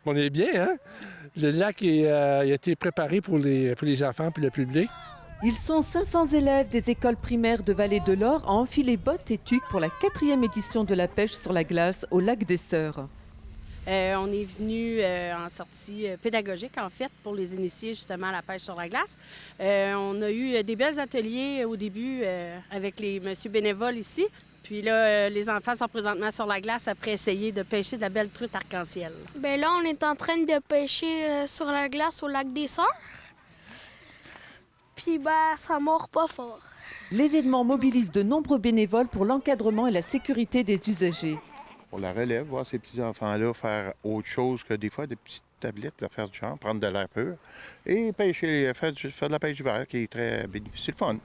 On est bien, hein? Le lac a été préparé pour les enfants et le public. Ils sont 500 élèves des écoles primaires de Vallée de l'Or à enfiler bottes et tuques pour la 4e édition de la pêche sur la glace au lac des Sœurs. On est venu en sortie pédagogique, en fait, pour les initier justement à la pêche sur la glace. On a eu des belles ateliers au début avec les messieurs bénévoles ici. Puis là, les enfants sont présentement sur la glace après essayer de pêcher de la belle truite arc-en-ciel. Bien là, on est en train de pêcher sur la glace au lac des Sœurs. Puis ça mord pas fort. L'événement mobilise de nombreux bénévoles pour l'encadrement et la sécurité des usagers. On la relève, voir ces petits-enfants-là faire autre chose que des fois des petites tablettes, là, faire du genre, prendre de l'air pur et pêcher, faire de la pêche d'hiver qui est très bénéfique. C'est le fun.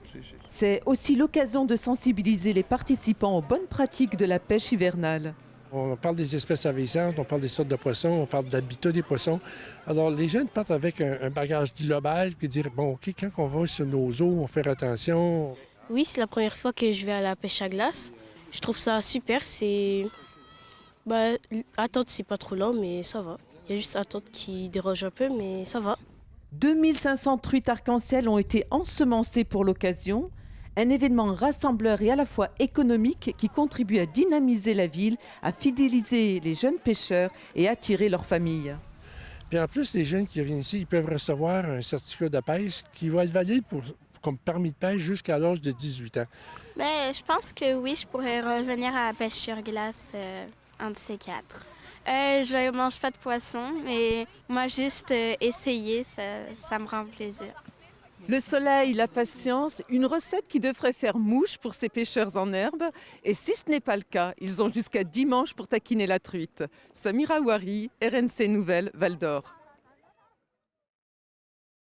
C'est aussi l'occasion de sensibiliser les participants aux bonnes pratiques de la pêche hivernale. On parle des espèces envahissantes, on parle des sortes de poissons, on parle d'habitat des poissons. Alors, les jeunes partent avec un bagage global puis dire, bon, OK, quand on va sur nos eaux, on fait attention. Oui, c'est la première fois que je vais à la pêche à glace. Je trouve ça super, attendre, c'est pas trop long, mais ça va. Il y a juste attendre qui dérange un peu, mais ça va. 2500 truites arc-en-ciel ont été ensemencées pour l'occasion. Un événement rassembleur et à la fois économique qui contribue à dynamiser la ville, à fidéliser les jeunes pêcheurs et attirer leurs familles. Puis en plus, les jeunes qui viennent ici, ils peuvent recevoir un certificat de pêche qui va être valide comme permis de pêche jusqu'à l'âge de 18 ans. Bien, je pense que oui, je pourrais revenir à la pêche sur glace un de ces quatre. Je ne mange pas de poisson, mais moi, juste essayer, ça me rend plaisir. Le soleil, la patience, une recette qui devrait faire mouche pour ces pêcheurs en herbe. Et si ce n'est pas le cas, ils ont jusqu'à dimanche pour taquiner la truite. Samira Ouari, RNC Nouvelles, Val d'Or.